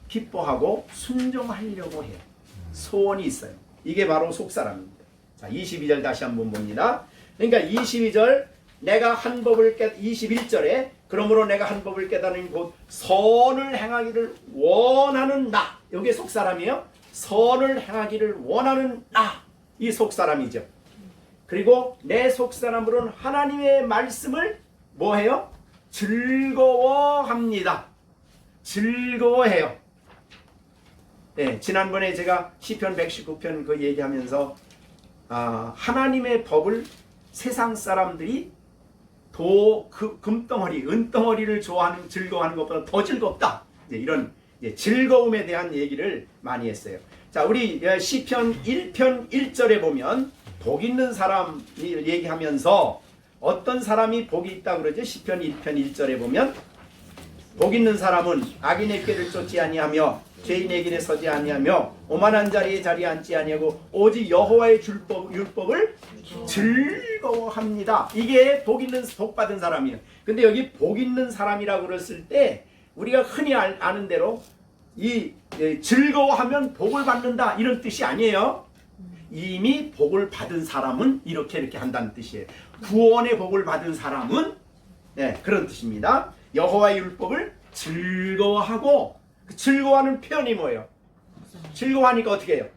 기뻐하고 순종하려고 해요. 소원이 있어요. 이게 바로 속사람입니다. 자, 22절 다시 한번 봅니다. 그러니까 22절 내가 한 법을 21절에 그러므로 내가 한 법을 깨달은 곧 선을 행하기를 원하는 나. 이게 속사람이에요. 선을 행하기를 원하는 나. 이 속사람이죠. 그리고 내 속사람으로는 하나님의 말씀을 뭐해요? 즐거워합니다. 즐거워해요. 네, 지난번에 제가 시편 119편 그 얘기하면서 하나님의 법을 세상 사람들이 금덩어리, 은덩어리를 좋아하는 즐거워하는 것보다 더 즐겁다. 이런 즐거움에 대한 얘기를 많이 했어요. 자, 우리 시편 1편 1절에 보면 복 있는 사람 얘기하면서 어떤 사람이 복이 있다 그러죠? 시편 1편 1절에 보면 복 있는 사람은 악인의 꾀를 쫓지 아니하며 죄인의 길에 서지 아니하며 오만한 자리에 자리에 앉지 아니하고 오직 여호와의 율법을 즐거워합니다. 이게 복 받은 사람이에요. 근데 여기 복 있는 사람이라고 그랬을 때 우리가 흔히 아는 대로 이 즐거워하면 복을 받는다 이런 뜻이 아니에요. 이미 복을 받은 사람은 이렇게 한다는 뜻이에요. 구원의 복을 받은 사람은 그런 뜻입니다. 여호와의 율법을 즐거워하고 즐거워하는 표현이 뭐예요? 즐거워하니까 어떻게 해요?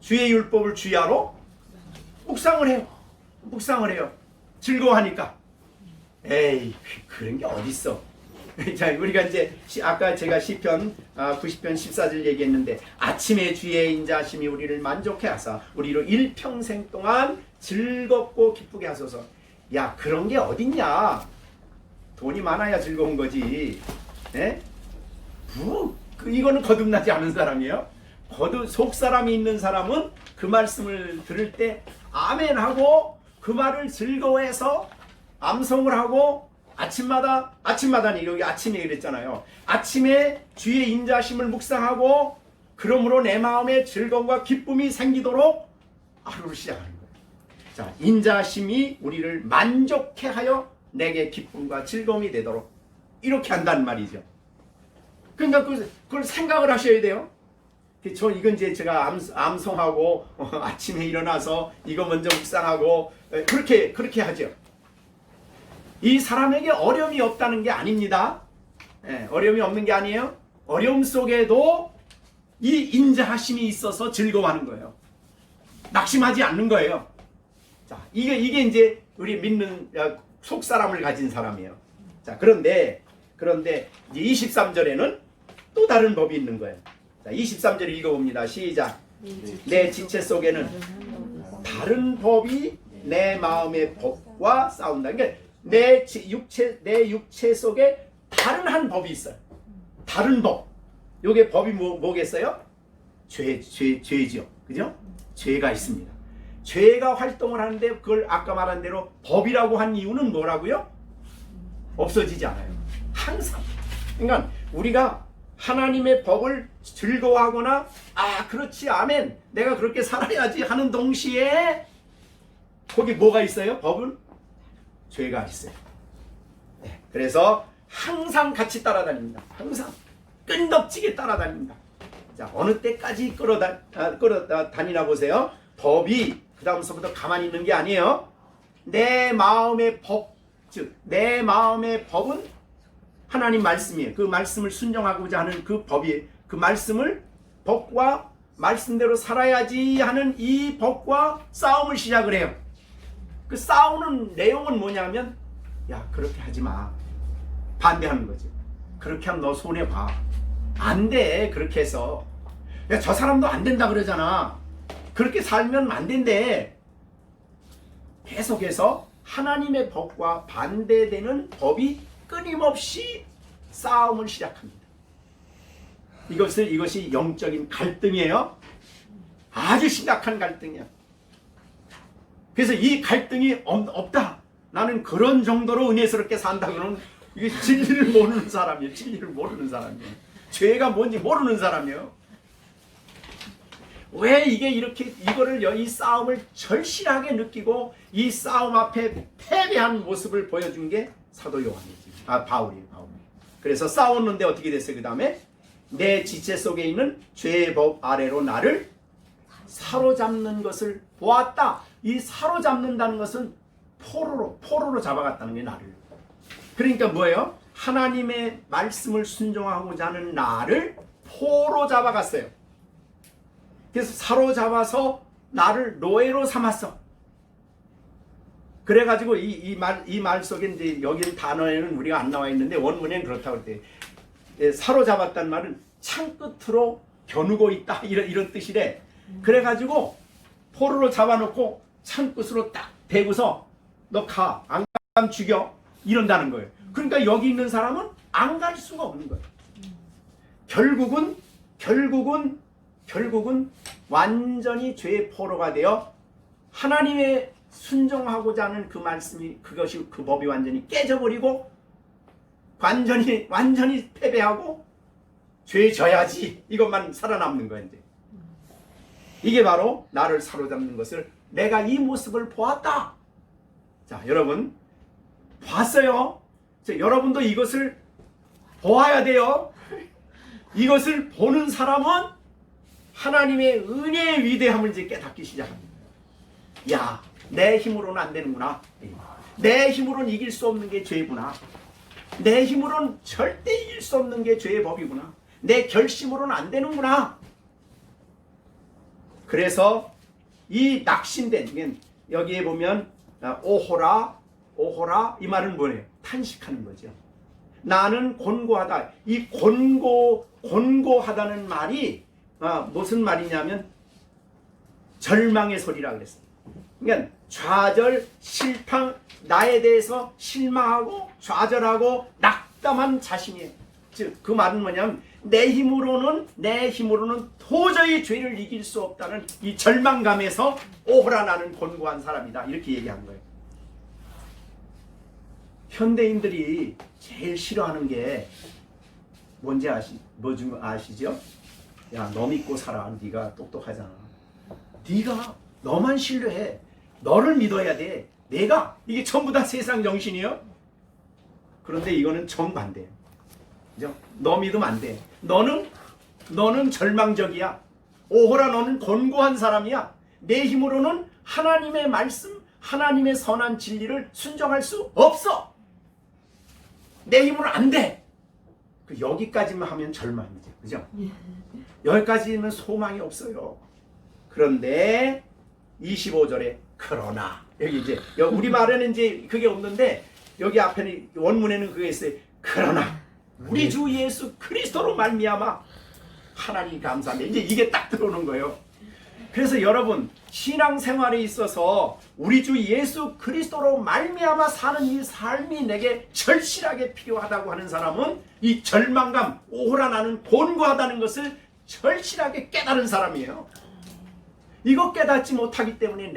주의 율법을 주야로 묵상을 해요. 묵상을 해요. 즐거워하니까. 에이, 그런 게 어딨어. 자, 우리가 이제 아까 제가 시편 90편 14절 얘기했는데 아침에 주의 인자하심이 우리를 만족해 하사 우리로 일평생 동안 즐겁고 기쁘게 하소서. 야, 그런 게 어딨냐? 돈이 많아야 즐거운 거지. 네? 이거는 거듭나지 않은 사람이에요. 속 사람이 있는 사람은 그 말씀을 들을 때 아멘 하고 그 말을 즐거워해서 암송을 하고 아침마다 여기 아침에 그랬잖아요. 아침에 주의 인자심을 묵상하고 그러므로 내 마음에 즐거움과 기쁨이 생기도록 하루를 시작하는 거예요. 자, 인자심이 우리를 만족해 하여 내게 기쁨과 즐거움이 되도록 이렇게 한다는 말이죠. 그러니까 그걸 생각을 하셔야 돼요. 이건 이제 제가 암송하고 아침에 일어나서 이거 먼저 묵상하고 그렇게 하죠. 이 사람에게 어려움이 없다는 게 아닙니다. 어려움이 없는 게 아니에요. 어려움 속에도 이 인자하심이 있어서 즐거워하는 거예요. 낙심하지 않는 거예요. 자, 이게 이제 우리 믿는 속 사람을 가진 사람이에요. 자, 그런데 이제 23절에는 또 다른 법이 있는 거예요. 자, 23절 읽어봅니다. 시작. 내 지체 속에는 다른 법이 내 마음의 법과 싸운다. 그러니까 내 육체 속에 다른 한 법이 있어요. 다른 법. 요게 법이 뭐겠어요? 죄지요. 그죠? 죄가 있습니다. 죄가 활동을 하는데 그걸 아까 말한 대로 법이라고 한 이유는 뭐라고요? 없어지지 않아요. 항상. 그러니까 우리가 하나님의 법을 즐거워하거나 그렇지 아멘 내가 그렇게 살아야지 하는 동시에 거기 뭐가 있어요? 법은 죄가 있어요. 그래서 항상 같이 따라다닙니다. 항상 끈덕지게 따라다닙니다. 자, 어느 때까지 끌어다니나 보세요. 법이 그 다음서부터 가만히 있는 게 아니에요. 내 마음의 법, 즉 내 마음의 법은 하나님 말씀이에요. 그 말씀을 순종하고자 하는 그 법이 그 법과 말씀대로 살아야지 하는 이 법과 싸움을 시작을 해요. 그 싸우는 내용은 뭐냐면 야, 그렇게 하지 마. 반대하는 거지. 그렇게 하면 너 손해 봐. 안 돼. 그렇게 해서. 야, 저 사람도 안 된다 그러잖아. 그렇게 살면 안 된대. 계속해서 하나님의 법과 반대되는 법이 끊임없이 싸움을 시작합니다. 이것이 영적인 갈등이에요. 아주 심각한 갈등이야. 그래서 이 갈등이 없다. 나는 그런 정도로 은혜스럽게 산다. 그러면 이게 진리를 모르는 사람이에요. 진리를 모르는 사람이에요. 죄가 뭔지 모르는 사람이에요. 왜 이게 이렇게 이거를 이 싸움을 절실하게 느끼고 이 싸움 앞에 패배한 모습을 보여준 게 사도 요한이지. 바울이에요. 바울. 그래서 싸웠는데 어떻게 됐어요? 그 다음에 내 지체 속에 있는 죄의 법 아래로 나를 사로잡는 것을 보았다. 이 사로잡는다는 것은 포로로 잡아갔다는 게 나를. 그러니까 뭐예요? 하나님의 말씀을 순종하고자 하는 나를 포로 잡아갔어요. 그래서 사로잡아서 나를 노예로 삼았어. 그래가지고 이 말 속에 이제 여기 단어에는 우리가 안 나와 있는데 원문에는 그렇다고 그랬대. 사로잡았다는 말은 창 끝으로 겨누고 있다 이런 뜻이래. 그래가지고 포로로 잡아놓고 창 끝으로 딱 대고서 너 가, 안 가면 죽여 이런다는 거예요. 그러니까 여기 있는 사람은 안 갈 수가 없는 거예요. 결국은 완전히 죄의 포로가 되어 하나님의 순종하고자 하는 그 말씀이 그것이 그 법이 완전히 깨져버리고 완전히 패배하고 죄 져야지 이것만 살아남는 거예요. 이제 이게 바로 나를 사로잡는 것을 내가 이 모습을 보았다. 자, 여러분 봤어요. 자, 여러분도 이것을 보아야 돼요. 이것을 보는 사람은 하나님의 은혜의 위대함을 이제 깨닫기 시작합니다. 야, 내 힘으로는 안 되는구나. 내 힘으로는 이길 수 없는 게 죄구나. 내 힘으로는 절대 이길 수 없는 게 죄의 법이구나. 내 결심으로는 안 되는구나. 그래서 이 낙심된, 여기에 보면 오호라 이 말은 뭐예요? 탄식하는 거죠. 나는 곤고하다. 이 곤고하다는 말이 무슨 말이냐면 절망의 소리라 그랬어요. 그러니까 좌절, 실망, 나에 대해서 실망하고 좌절하고 낙담한 자신이에요. 즉 그 말은 뭐냐면 내 힘으로는 도저히 죄를 이길 수 없다는 이 절망감에서 오호라 나는 곤고한 사람이다 이렇게 얘기한 거예요. 현대인들이 제일 싫어하는 게 뭔지 아시죠? 야, 너 믿고 살아. 네가 똑똑하잖아. 네가 너만 신뢰해. 너를 믿어야 돼. 내가 이게 전부 다 세상 정신이요. 그런데 이거는 정반대예요. 그죠? 너 믿으면 안 돼. 너는 절망적이야. 오호라 너는 곤고한 사람이야. 내 힘으로는 하나님의 말씀, 하나님의 선한 진리를 순종할 수 없어. 내 힘으로 안 돼. 여기까지만 하면 절망이죠. 그죠? 여기까지는 소망이 없어요. 그런데 25절에 그러나 여기 이제 우리 말에는 이제 그게 없는데 여기 앞에는 원문에는 그게 있어요. 그러나 우리 주 예수 그리스도로 말미암아 하나님 감사합니다. 이제 이게 딱 들어오는 거예요. 그래서 여러분 신앙생활에 있어서 우리 주 예수 그리스도로 말미암아 사는 이 삶이 내게 절실하게 필요하다고 하는 사람은 이 절망감, 오호라 나는 곤고하다는 것을 절실하게 깨달은 사람이에요. 이거 깨닫지 못하기 때문에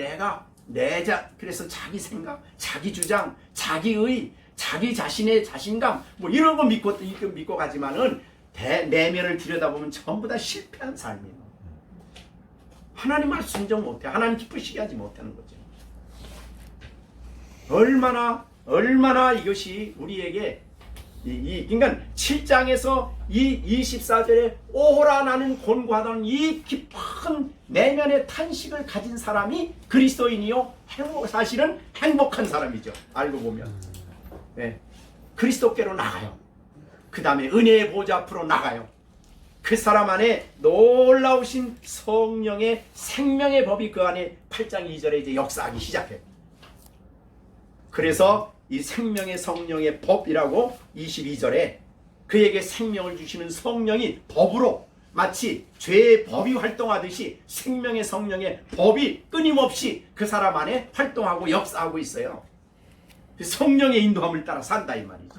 그래서 자기 생각, 자기 주장, 자기의, 자기 자신의 자신감 뭐 이런 거 믿고 가지만은 내면을 들여다보면 전부 다 실패한 삶이에요. 하나님 말 순종 못해. 하나님 기쁘시게 하지 못하는 거죠. 얼마나 이것이 우리에게 그러니까 7장에서 이 24절에 오호라 나는 곤고하다는 이 깊은 내면의 탄식을 가진 사람이 그리스도인이요 사실은 행복한 사람이죠. 알고 보면 네. 그리스도께로 나가요. 그 다음에 은혜의 보좌 앞으로 나가요. 그 사람 안에 놀라우신 성령의 생명의 법이 그 안에 8장 2절에 이제 역사하기 시작해요. 그래서 이 생명의 성령의 법이라고 22절에 그에게 생명을 주시는 성령이 법으로 마치 죄의 법이 활동하듯이 생명의 성령의 법이 끊임없이 그 사람 안에 활동하고 역사하고 있어요. 성령의 인도함을 따라 산다 이 말이죠.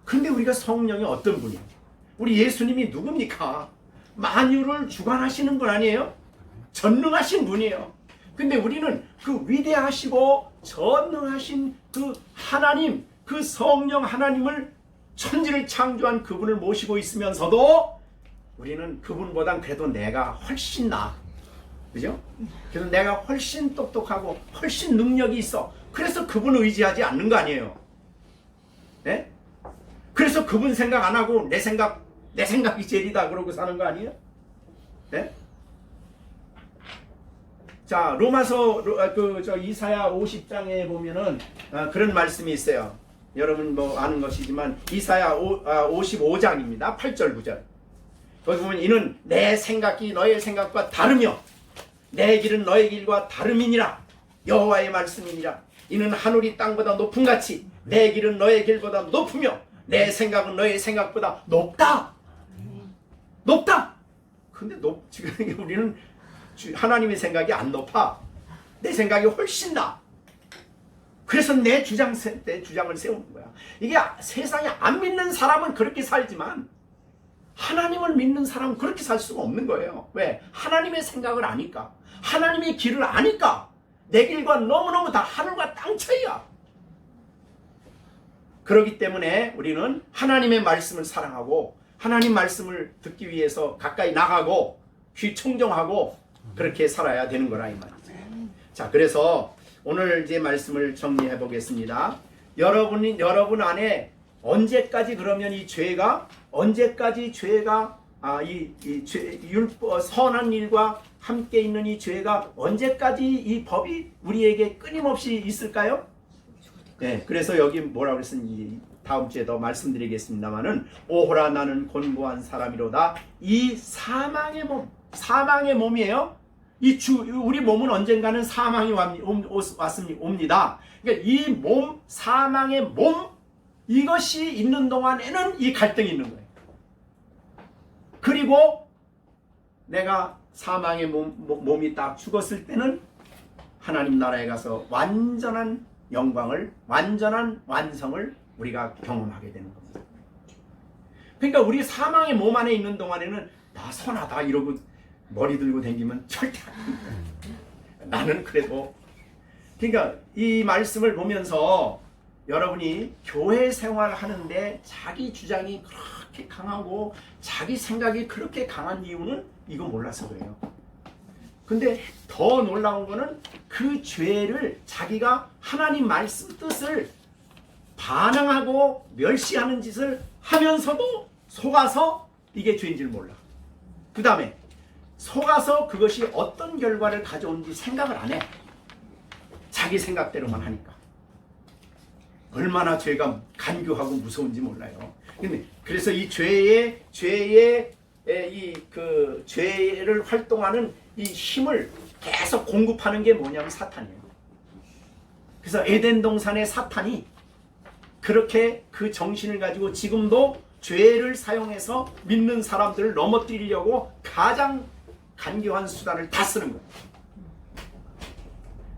그런데 우리가 성령이 어떤 분이에요? 우리 예수님이 누굽니까? 만유를 주관하시는 분 아니에요? 전능하신 분이에요. 근데 우리는 그 위대하시고 전능하신 그 하나님, 그 성령 하나님을 천지를 창조한 그분을 모시고 있으면서도 우리는 그분보단 그래도 내가 훨씬 나아. 그죠? 그래서 내가 훨씬 똑똑하고 훨씬 능력이 있어. 그래서 그분 의지하지 않는 거 아니에요. 네? 그래서 그분 생각 안 하고 내 생각이 제일이다 그러고 사는 거 아니에요? 네? 자, 로마서 이사야 50장에 보면은 그런 말씀이 있어요. 여러분 뭐 아는 것이지만 이사야 55장입니다. 8절 9절. 거기 보면 이는 내 생각이 너의 생각과 다르며 내 길은 너의 길과 다름이니라. 여호와의 말씀이니라. 이는 하늘이 땅보다 높음 같이 내 길은 너의 길보다 높으며 내 생각은 너의 생각보다 높다. 높다. 근데 지금 우리는 하나님의 생각이 안 높아. 내 생각이 훨씬 나. 그래서 내 주장을 세우는 거야. 이게 세상에 안 믿는 사람은 그렇게 살지만 하나님을 믿는 사람은 그렇게 살 수가 없는 거예요. 왜? 하나님의 생각을 아니까. 하나님의 길을 아니까. 내 길과 너무너무 다 하늘과 땅 차이야. 그렇기 때문에 우리는 하나님의 말씀을 사랑하고 하나님 말씀을 듣기 위해서 가까이 나가고 귀 청정하고 그렇게 살아야 되는 거라 이 말이죠. 자, 그래서 오늘 이제 말씀을 정리해 보겠습니다. 여러분 안에 언제까지 그러면 이 죄가 선한 일과 함께 있는 이 죄가 언제까지 이 법이 우리에게 끊임없이 있을까요? 네, 그래서 여기 뭐라고 그랬는지 다음 주에 더 말씀드리겠습니다만은 오호라 나는 곤고한 사람이로다. 이 사망의 몸이에요. 우리 몸은 언젠가는 사망이 옵니다. 그러니까 이 몸, 사망의 몸, 이것이 있는 동안에는 이 갈등이 있는 거예요. 그리고 내가 사망의 몸이 딱 죽었을 때는 하나님 나라에 가서 완전한 영광을, 완전한 완성을 우리가 경험하게 되는 겁니다. 그러니까 우리 사망의 몸 안에 있는 동안에는 나 선하다 이러고 머리 들고 다니면 절대 안 됩니다. 나는 그래도. 그러니까 이 말씀을 보면서 여러분이 교회 생활하는데 자기 주장이 그렇게 강하고 자기 생각이 그렇게 강한 이유는 이거 몰라서 그래요. 근데 더 놀라운 거는 그 죄를 자기가 하나님 말씀 뜻을 반항하고 멸시하는 짓을 하면서도 속아서 이게 죄인 줄 몰라. 그 다음에 속아서 그것이 어떤 결과를 가져오는지 생각을 안 해. 자기 생각대로만 하니까. 얼마나 죄가 간교하고 무서운지 몰라요. 그래서 이 죄의 죄를 활동하는 이 힘을 계속 공급하는 게 뭐냐면 사탄이에요. 그래서 에덴 동산의 사탄이 그렇게 그 정신을 가지고 지금도 죄를 사용해서 믿는 사람들을 넘어뜨리려고 가장 간교한 수단을 다 쓰는 거예요.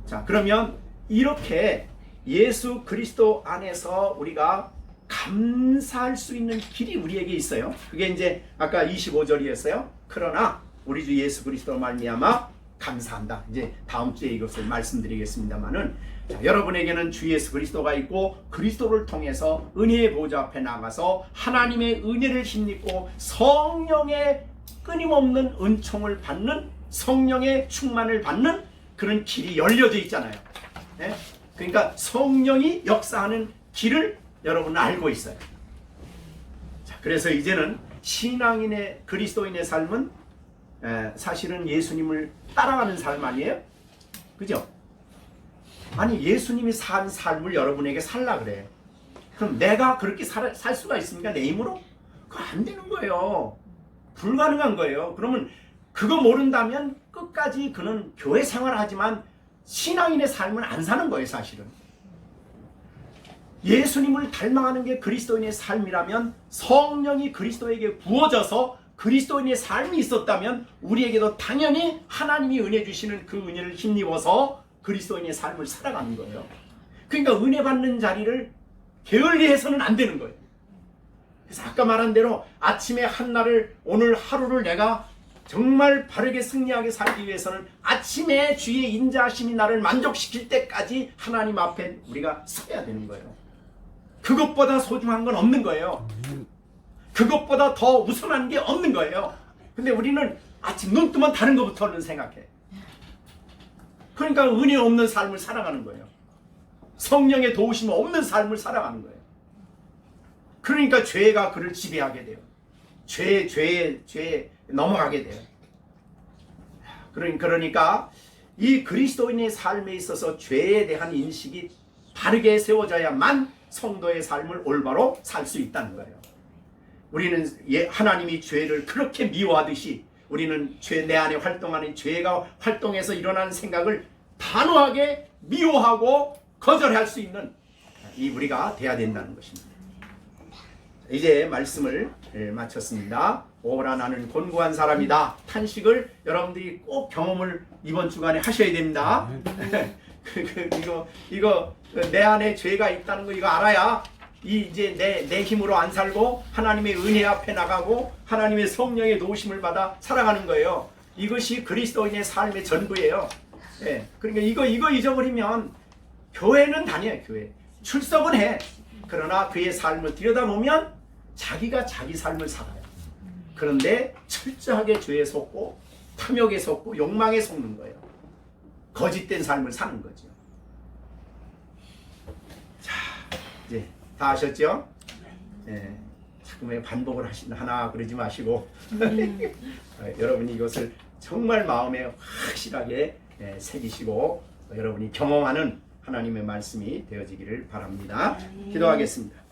자, 그러면 이렇게 예수 그리스도 안에서 우리가 감사할 수 있는 길이 우리에게 있어요. 그게 이제 아까 25절이었어요. 그러나 우리 주 예수 그리스도 말미암아 감사한다. 이제 다음 주에 이것을 말씀드리겠습니다만은, 자, 여러분에게는 주 예수 그리스도가 있고 그리스도를 통해서 은혜의 보좌 앞에 나가서 하나님의 은혜를 힘입고 성령의 끊임없는 은총을 받는, 성령의 충만을 받는 그런 길이 열려져 있잖아요. 네? 그러니까 성령이 역사하는 길을 여러분은 알고 있어요. 자, 그래서 이제는 신앙인의 그리스도인의 삶은 사실은 예수님을 따라가는 삶 아니에요? 그죠? 아니, 예수님이 산 삶을 여러분에게 살라 그래. 그럼 내가 그렇게 살 수가 있습니까? 내 힘으로? 그거 안 되는 거예요. 불가능한 거예요. 그러면 그거 모른다면 끝까지 그는 교회 생활을 하지만 신앙인의 삶은 안 사는 거예요, 사실은. 예수님을 닮아가는 게 그리스도인의 삶이라면, 성령이 그리스도에게 부어져서 그리스도인의 삶이 있었다면 우리에게도 당연히 하나님이 은혜 주시는 그 은혜를 힘입어서 그리스도인의 삶을 살아가는 거예요. 그러니까 은혜 받는 자리를 게을리해서는 안 되는 거예요. 그래서 아까 말한 대로 아침에 한날을, 오늘 하루를 내가 정말 바르게 승리하게 살기 위해서는 아침에 주의 인자하심이 나를 만족시킬 때까지 하나님 앞에 우리가 서야 되는 거예요. 그것보다 소중한 건 없는 거예요. 그것보다 더 우선한 게 없는 거예요. 근데 우리는 아침 눈 뜨면 다른 것부터는 생각해. 그러니까 은혜 없는 삶을 살아가는 거예요. 성령의 도우심이 없는 삶을 살아가는 거예요. 그러니까 죄가 그를 지배하게 돼요. 죄에 넘어가게 돼요. 그러니까 이 그리스도인의 삶에 있어서 죄에 대한 인식이 바르게 세워져야만 성도의 삶을 올바로 살 수 있다는 거예요. 우리는 하나님이 죄를 그렇게 미워하듯이 우리는 내 안에 활동하는 죄가 활동해서 일어나는 생각을 단호하게 미워하고 거절할 수 있는 이 우리가 돼야 된다는 것입니다. 이제 말씀을 마쳤습니다. 오라 나는 곤고한 사람이다. 탄식을 여러분들이 꼭 경험을 이번 주간에 하셔야 됩니다. 이거 내 안에 죄가 있다는 거 이거 알아야 이제 내 힘으로 안 살고 하나님의 은혜 앞에 나가고 하나님의 성령의 도우심을 받아 살아가는 거예요. 이것이 그리스도인의 삶의 전부예요. 그러니까 이거 잊어버리면 교회는 다녀요. 교회 출석은 해. 그러나 그의 삶을 들여다보면 자기가 자기 삶을 살아요. 그런데 철저하게 죄에 속고 탐욕에 속고 욕망에 속는 거예요. 거짓된 삶을 사는 거죠. 자, 이제 다 아셨죠? 자꾸만 반복을 하나 그러지 마시고 여러분이 이것을 정말 마음에 확실하게 새기시고 여러분이 경험하는 하나님의 말씀이 되어지기를 바랍니다. 기도하겠습니다.